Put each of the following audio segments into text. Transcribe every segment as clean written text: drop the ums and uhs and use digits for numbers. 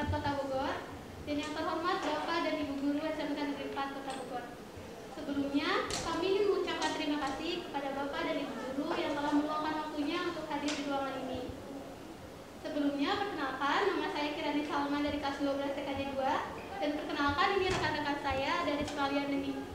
4 Kota Bogor, dan yang terhormat Bapak dan Ibu Guru SMK Negeri 4 Kota Bogor. Sebelumnya, kami ingin mengucapkan terima kasih kepada Bapak dan Ibu Guru yang telah meluangkan waktunya untuk hadir di ruangan ini. Sebelumnya, perkenalkan, nama saya Kirani Salma dari kelas 12 TKJ 2, dan perkenalkan ini rekan-rekan saya dari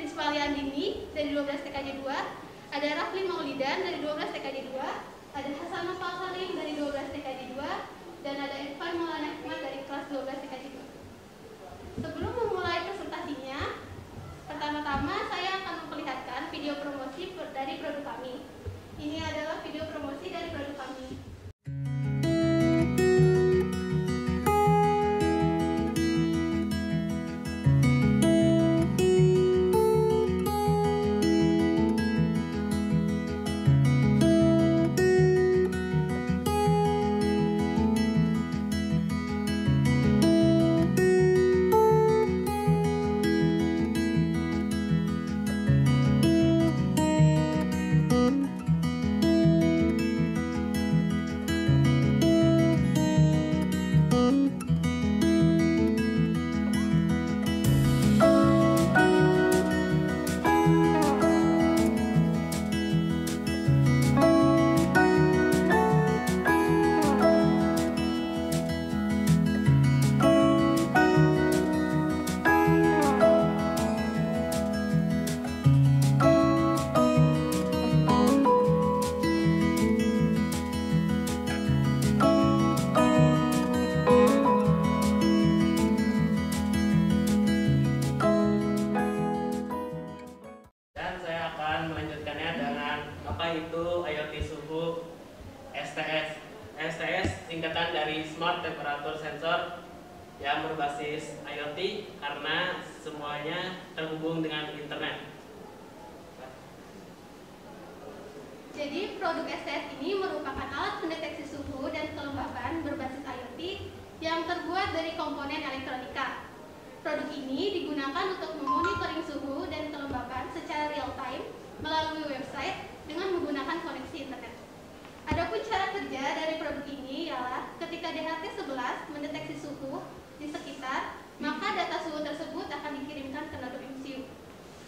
Rizpa Aliandini dari 12 TKJ 2, ada Rafli Maulidan dari 12 TKJ 2, ada Hasan Nopal Salim dari 12 TKJ 2, dan ada Irfan Maulana Hikmat dari kelas 12 TKJ 2. Sebelum memulai presentasinya, pertama-tama saya akan memperlihatkan video promosi dari produk kami. Ini adalah video promosi dari produk kami. Singkatan dari Smart Temperature Sensor yang berbasis IoT karena semuanya terhubung dengan internet. Jadi produk STS ini merupakan alat pendeteksi suhu dan kelembapan berbasis IoT yang terbuat dari komponen elektronika. Produk ini digunakan untuk memonitoring suhu dan kelembapan secara real time melalui website dengan menggunakan koneksi internet. Adapun cara kerja dari produk ini ialah ketika DHT11 mendeteksi suhu di sekitar, maka data suhu tersebut akan dikirimkan ke node MCU.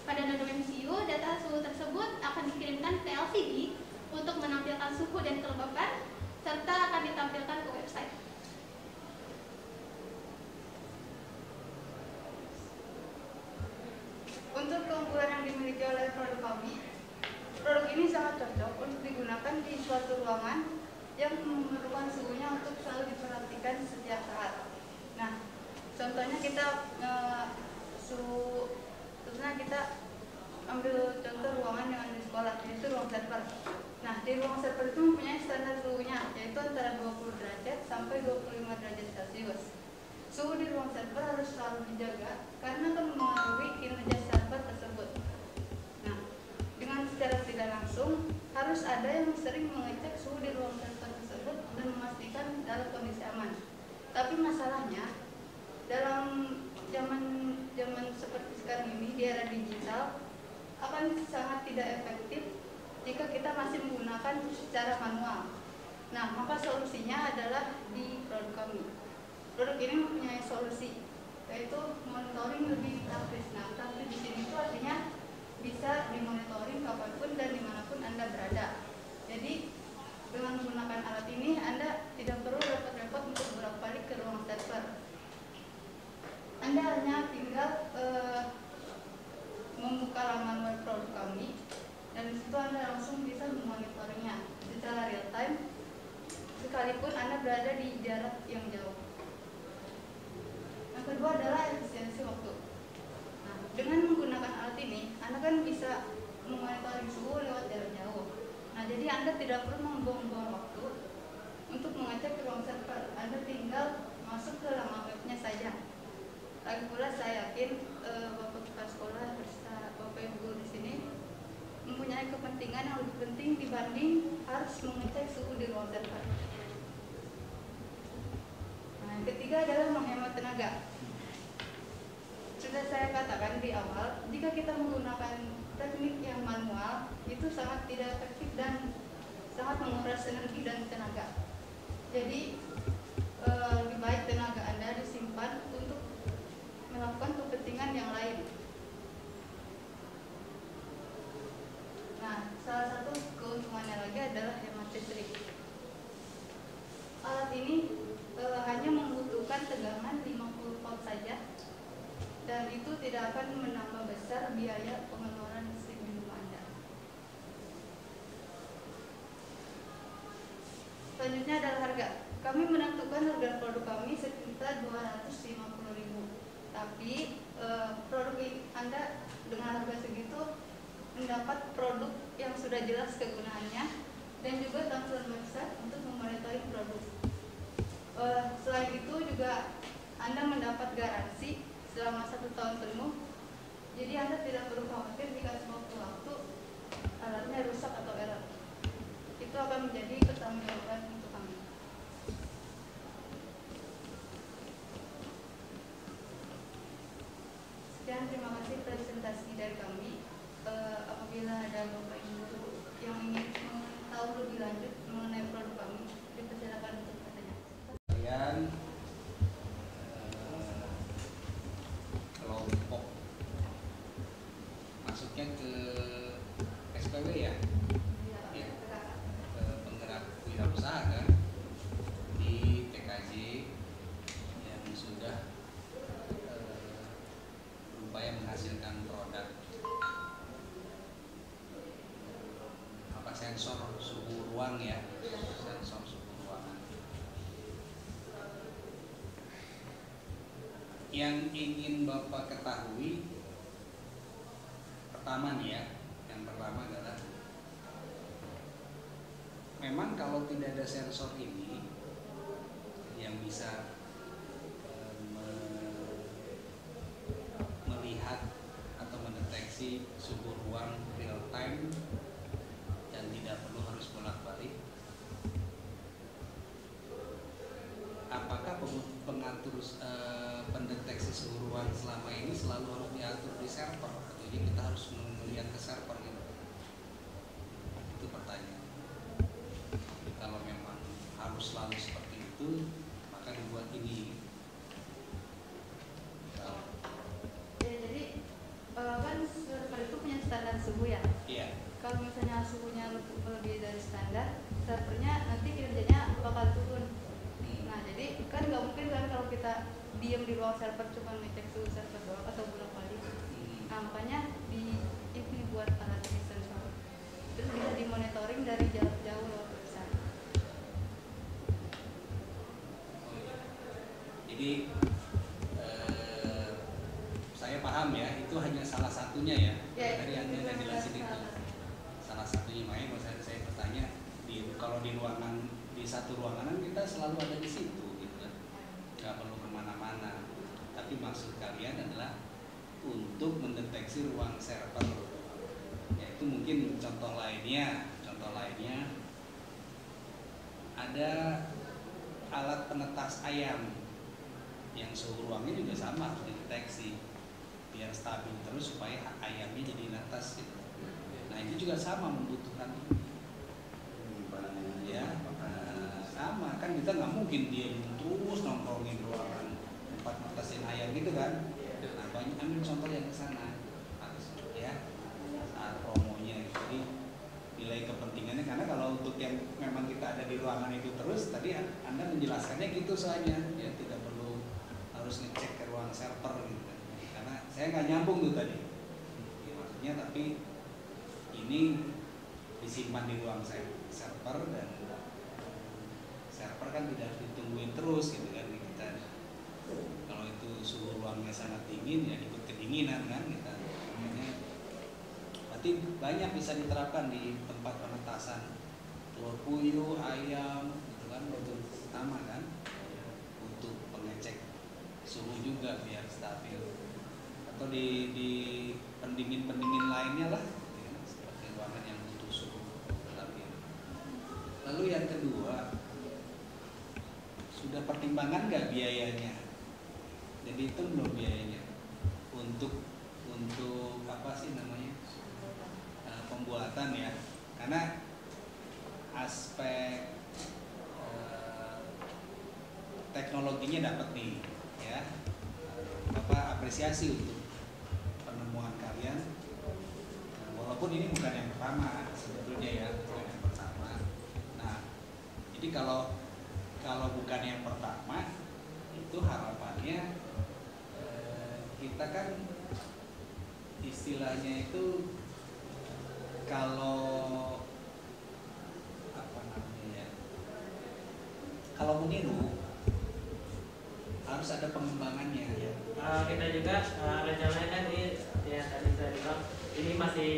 Pada node MCU, data suhu tersebut akan dikirimkan ke LCD untuk menampilkan suhu dan kelembapan, serta akan ditampilkan ke website. Untuk keunggulan yang dimiliki oleh produk kami, produk ini sangat cocok untuk digunakan di suatu ruangan yang memerlukan suhunya untuk selalu diperhatikan setiap saat. Nah, contohnya kita kita ambil contoh ruangan yang ada di sekolah, yaitu ruang server. Nah, di ruang server itu mempunyai standar suhunya, yaitu antara 20 derajat sampai 25 derajat Celcius. Suhu di ruang server harus selalu dijaga karena akan mempengaruhi kinerja server tersebut. Nah, dengan secara tidak langsung harus ada yang sering mengecek suhu di ruang server tersebut dan memastikan dalam kondisi aman. Tapi masalahnya dalam zaman seperti sekarang ini di era digital akan sangat tidak efektif jika kita masih menggunakan secara manual. Nah, maka solusinya adalah di produk kami. Produk ini mempunyai solusi, yaitu monitoring lebih praktis. Nah, praktis di sini itu artinya bisa dimonitoring kapanpun dan dimanapun Anda berada. Jadi dengan menggunakan alat ini Anda tidak perlu repot-repot untuk bolak-balik ke ruang server. Anda hanya tinggal membuka laman web produk kami dan disitu Anda langsung bisa memonitornya secara real time sekalipun Anda berada di jarak yang jauh. Yang kedua adalah efisiensi waktu. Nah, dengan menggunakan alat ini, Anda kan bisa memonitoring suhu lewat jarak jauh. Nah, jadi Anda tidak perlu membuang-buang waktu untuk mengecek ke ruang server. Anda tinggal masuk ke laman webnya saja. Lagi pula saya yakin Bapak Kepala Sekolah beserta Bapak Ibu Guru di sini mempunyai kepentingan yang lebih penting dibanding harus mengecek suhu di ruang server. Nah, yang ketiga adalah menghemat tenaga. Sudah saya katakan di awal, jika kita menggunakan teknik yang manual, itu sangat tidak efektif dan sangat menguras energi dan tenaga. Jadi lebih baik tenaga Anda disimpan ini hanya membutuhkan tegangan 50 volt saja, dan itu tidak akan menambah besar biaya pengeluaran listrik di rumah Anda. Selanjutnya adalah harga. Kami menentukan harga produk kami sekitar 250.000. Tapi produk Anda dengan harga segitu mendapat produk yang sudah jelas kegunaannya dan juga tampilan website untuk memonitoring produk. Selain itu juga Anda mendapat garansi selama 1 tahun penuh. Jadi Anda tidak perlu khawatir jika sewaktu-waktu alatnya rusak atau error. Itu akan menjadi pertanggungjawaban untuk kami. Sekian, terima kasih presentasi dari kami. Apabila ada Bapak Ibu yang ingin tahu lebih lanjut mengenai produk kami, dipersilakan untuk bertanya. Kalian kelompok masuknya ke SPW ya, ya, penggerak wirausaha kan, di TKJ yang sudah berupaya menghasilkan produk sensor suhu ruang ya, sensor suhu ruangan. Yang ingin Bapak ketahui pertama nih ya, yang pertama adalah memang kalau tidak ada sensor ini yang bisa melihat atau mendeteksi suhu ruang real time dan tidak perlu harus bolak-balik, apakah pengatur pendeteksi suhu ruang selama ini selalu harus diatur di server atau jadi kita harus melihat ke server gitu? Itu pertanyaan. Kalau memang harus selalu seperti itu, maka dibuat ini. Jadi kan server itu punya standar suhu ya. Iya. Kalau misalnya suhunya lebih dari standar, servernya nanti kinerjanya bakal turun. Nah, jadi kan nggak mungkin kan kalau kita diam di ruang server cuma ngecek suhu server doang atau bolak-balik. Nah, makanya ini buat alat sensor. Terus bisa dimonitoring dari jarak jauh lewat website. Jadi saya paham ya, itu hanya salah satunya ya, dari yang Anda jelasin itu. Salah satunya, makanya kalau saya bertanya, kalau di ruangan, di satu ruangan kita selalu ada di situ gitu kan, nggak perlu kemana-mana. Tapi maksud kalian adalah untuk mendeteksi ruang server, yaitu mungkin contoh lainnya ada alat penetas ayam yang suhu ruangnya juga sama harus dideteksi biar stabil terus supaya ayamnya jadi netas gitu. Nah itu juga sama membutuhkan ya, sama kan, kita nggak mungkin diam terus nongkrongin ruangan tempat netesin ayam gitu kan. Nah banyak ambil contoh yang kesana harus ya saat promonya. Jadi nilai kepentingannya, karena kalau untuk yang memang kita ada di ruangan itu terus, tadi Anda menjelaskannya gitu soalnya ya, tidak perlu harus ngecek ke ruang server gitu kan. Karena saya nggak nyambung tuh tadi ya, maksudnya, tapi ini disimpan di ruang server dan server kan tidak ditungguin terus gitu kan. Kita kalau itu suhu ruangnya sangat dingin ya ikut kedinginan kan kita. Berarti banyak bisa diterapkan di tempat penetasan telur puyuh, ayam gitu kan, untuk sama kan, untuk pengecek suhu juga biar stabil, atau di pendingin lainnya lah ya, seperti ruangan yang butuh suhu stabil. Lalu yang kedua, sudah pertimbangan nggak biayanya? Jadi itu belum biayanya untuk apa sih namanya, pembuatan ya, karena aspek teknologinya dapat nih ya, Bapak apresiasi untuk penemuan kalian, walaupun ini bukan yang pertama sebetulnya ya, bukan yang pertama. Nah jadi kalau bukan yang pertama, itu harapannya kita kan istilahnya itu kalau apa namanya ya, kalau meniru harus ada pengembangannya ya. Kita juga rencananya kan ini ya tadi saya bilang ini masih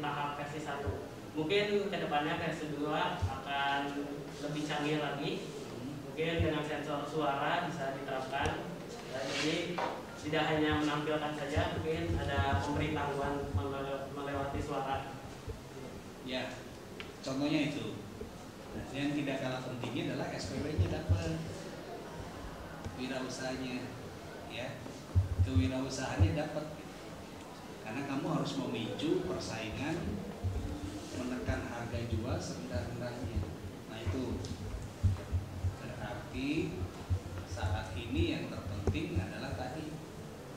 tahap versi 1. Mungkin kedepannya versi 2 akan lebih canggih lagi. Mungkin dengan sensor suara bisa diterapkan. Jadi tidak hanya menampilkan saja, mungkin ada pemberitahuan melewati suara. Ya, contohnya itu. Nah, yang tidak kalah pentingnya adalah SPW-nya dapat, wirausahanya, ya, kewirausahaannya dapat. Karena kamu harus memicu persaingan, menekan harga jual serendah-rendahnya. Nah itu berarti saat ini yang terpenting adalah tadi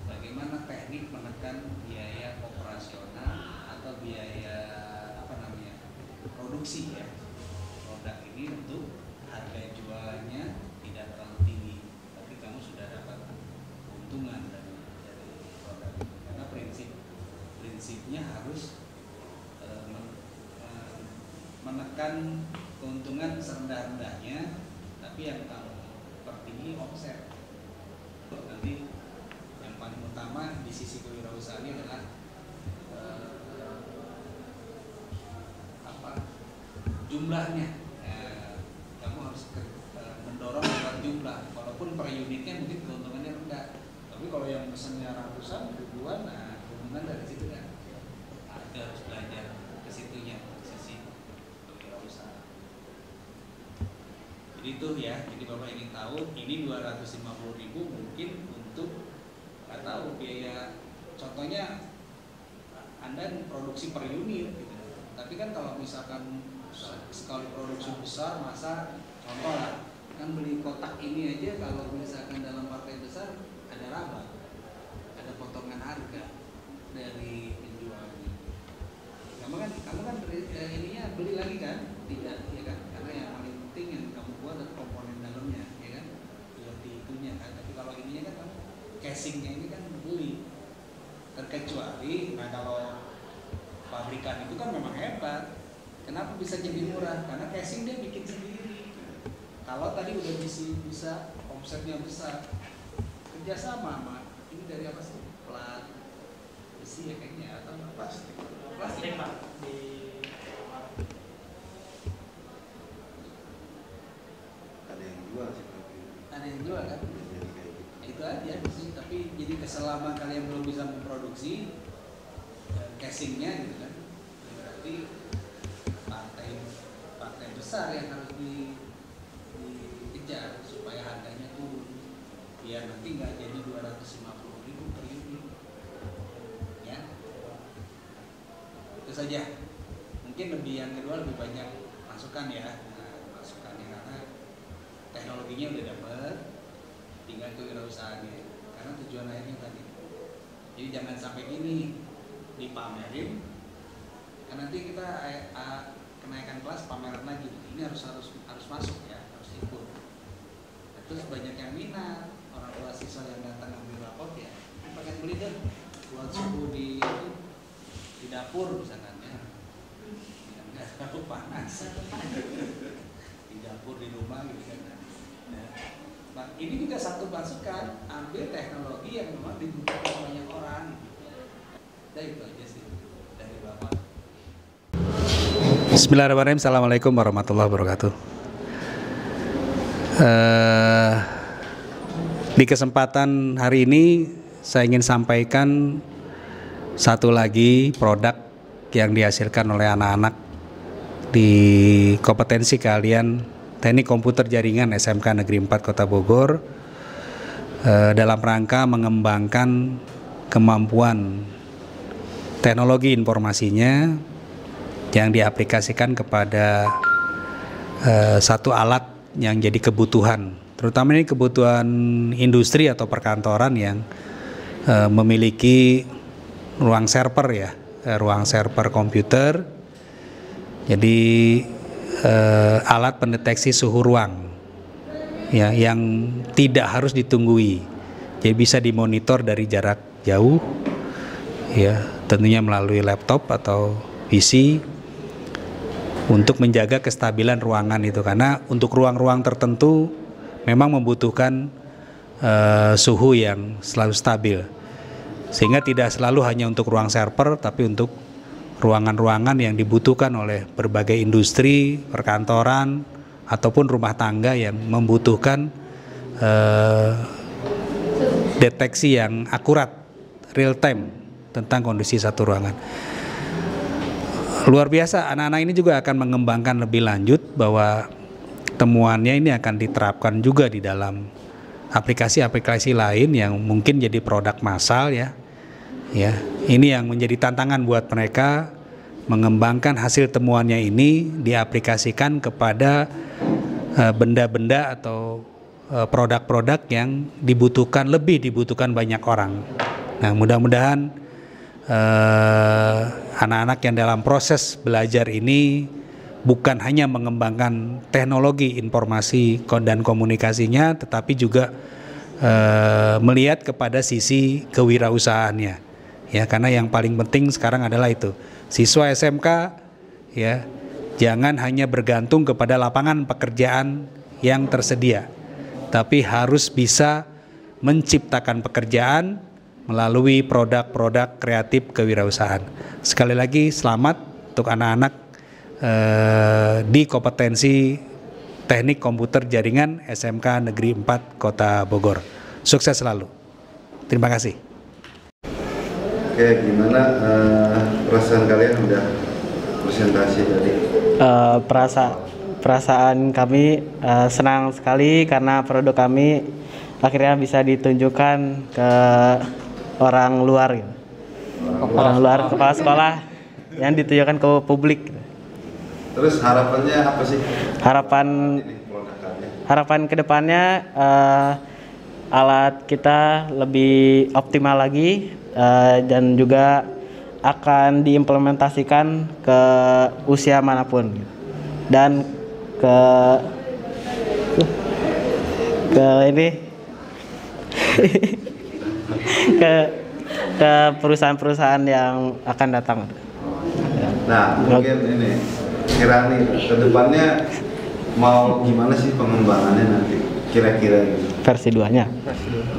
bagaimana teknik menekan biaya operasional atau biaya apa namanya produksi ya produk ini untuk harga jualnya tidak terlalu tinggi, tapi kamu sudah dapat keuntungan dari produk ini. Karena prinsipnya harus menekan keuntungan serendah-rendahnya, tapi yang kamu pertinggi omset. Nanti yang paling utama di sisi kewirausahaan ini adalah jumlahnya. Kamu harus mendorong lewat jumlah, walaupun per unitnya mungkin keuntungannya rendah, tapi kalau yang pesannya ratusan ribuan, nah keuntungan dari situ kan. Kita harus belajar ke situnya, sisi kewirausahaan. Jadi itu ya, jadi Bapak ingin tahu ini 250.000 mungkin untuk nggak tahu biaya, contohnya Anda produksi per unit gitu. Tapi kan kalau misalkan sekali produksi besar, masa contoh lah, kan beli kotak ini aja kalau misalkan dalam partai besar ada raba, ada potongan harga dari penjualnya. Kamu kan ininya beli lagi kan? Tidak, ya kan? Karena yang paling penting yang kamu buat adalah komponen dalamnya, ya kan? Seperti itunya kan. Tapi kalau ininya kan kamu casingnya ini kan beli. Terkecuali, nah kalau pabrikan itu kan memang hebat. Kenapa bisa jadi murah? Karena casing dia bikin sendiri. Kalau tadi udah bisa omsetnya besar, kerjasama sama ini dari apa sih? Plat besi ya kayaknya atau plastik? Plastik Pak. Ada yang jual sih. Ada yang jual kan? Itu aja sih. Tapi jadi selama kalian belum bisa memproduksi casingnya gitu kan, berarti partai besar yang harus dikejar supaya harganya turun, biar nanti nggak jadi 250.000 per unit ya. Itu saja. Mungkin yang kedua lebih banyak masukan ya. Nah, masukannya karena teknologinya udah dapat, tinggal kewirausahaannya. Karena tujuan akhirnya tadi, jadi jangan sampai gini dipamerin, kan nanti kita kenaikan kelas pameran lagi. Ini harus masuk ya, harus ikut. Terus banyak yang minat, orang tua siswa yang datang ambil rapot ya, pengen beli deh buat suhu di dapur misalkan ya, nggak terlalu panas di dapur di rumah gitu kan. Nah, ini juga satu masukan, ambil teknologi yang memang dibutuhkan banyak orang. Nah, itu aja sih dari Bapak. Bismillahirrahmanirrahim. Assalamualaikum warahmatullahi wabarakatuh. Di kesempatan hari ini saya ingin sampaikan satu lagi produk yang dihasilkan oleh anak-anak di kompetensi kalian Teknik Komputer Jaringan SMK Negeri 4 Kota Bogor, dalam rangka mengembangkan kemampuan teknologi informasinya yang diaplikasikan kepada satu alat yang jadi kebutuhan, terutama ini kebutuhan industri atau perkantoran yang memiliki ruang server ya, ruang server komputer. Jadi alat pendeteksi suhu ruang ya yang tidak harus ditunggui. Jadi bisa dimonitor dari jarak jauh, ya tentunya melalui laptop atau PC untuk menjaga kestabilan ruangan itu, karena untuk ruang-ruang tertentu memang membutuhkan suhu yang selalu stabil, sehingga tidak selalu hanya untuk ruang server, tapi untuk ruangan-ruangan yang dibutuhkan oleh berbagai industri, perkantoran, ataupun rumah tangga yang membutuhkan deteksi yang akurat, real time tentang kondisi satu ruangan. Luar biasa, anak-anak ini juga akan mengembangkan lebih lanjut bahwa temuannya ini akan diterapkan juga di dalam aplikasi-aplikasi lain yang mungkin jadi produk massal ya. Ya, ini yang menjadi tantangan buat mereka, mengembangkan hasil temuannya ini diaplikasikan kepada benda-benda atau produk-produk yang lebih dibutuhkan banyak orang. Nah, mudah-mudahan anak-anak yang dalam proses belajar ini bukan hanya mengembangkan teknologi informasi dan komunikasinya, tetapi juga melihat kepada sisi kewirausahaannya. Ya, karena yang paling penting sekarang adalah itu. Siswa SMK ya, jangan hanya bergantung kepada lapangan pekerjaan yang tersedia, tapi harus bisa menciptakan pekerjaan melalui produk-produk kreatif kewirausahaan. Sekali lagi selamat untuk anak-anak di kompetensi Teknik Komputer Jaringan SMK Negeri 4 Kota Bogor. Sukses selalu. Terima kasih. Oke, gimana perasaan kalian udah presentasi tadi? Perasaan kami senang sekali karena produk kami akhirnya bisa ditunjukkan ke orang luar, gitu. Orang luar, kepala sekolah yang ditunjukkan ke publik. Terus harapannya apa sih? Harapan kedepannya alat kita lebih optimal lagi dan juga akan diimplementasikan ke usia manapun dan ke ini ke perusahaan-perusahaan yang akan datang. Nah, mungkin ini Kirani kedepannya mau gimana sih pengembangannya nanti kira-kira gitu? Versi 2-nya.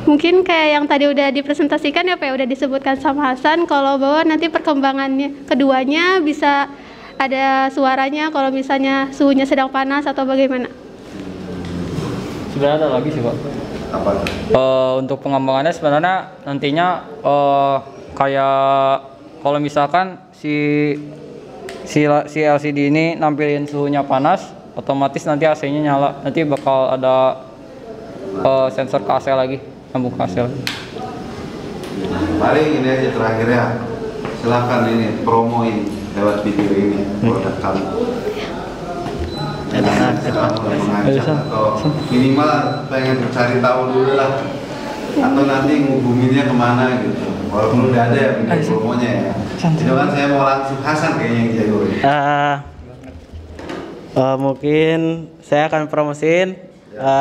Mungkin kayak yang tadi udah dipresentasikan ya Pak, udah disebutkan sama Hasan, kalau bahwa nanti perkembangannya keduanya bisa ada suaranya kalau misalnya suhunya sedang panas atau bagaimana. Sebenarnya ada lagi sih Pak. Apa tuh? Untuk pengembangannya sebenarnya nantinya kayak kalau misalkan si LCD ini nampilin suhunya panas, otomatis nanti AC-nya nyala. Nanti bakal ada sensor ke AC lagi, nyambung ke AC lagi. Paling ini aja terakhir ya. Silakan ini promoin lewat video ini produk kamu. Atau minimal pengen cari tahu dulu lah, atau nanti ngubunginnya kemana gitu, walaupun udah ada ya video promonya ya. Itu kan saya mau langsung Hasan kayaknya yang jago. Mungkin saya akan promosiin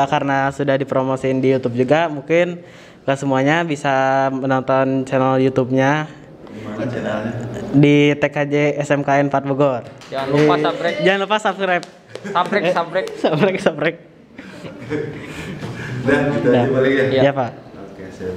karena sudah dipromosiin di YouTube juga, mungkin gak semuanya bisa menonton channel YouTube-nya. Gimana channelnya? Di TKJ SMKN 4 Bogor. Jangan lupa subscribe. Jangan lupa subscribe. Subscribe. Dan kita aja balik ya. Iya Pak. Oke, siap.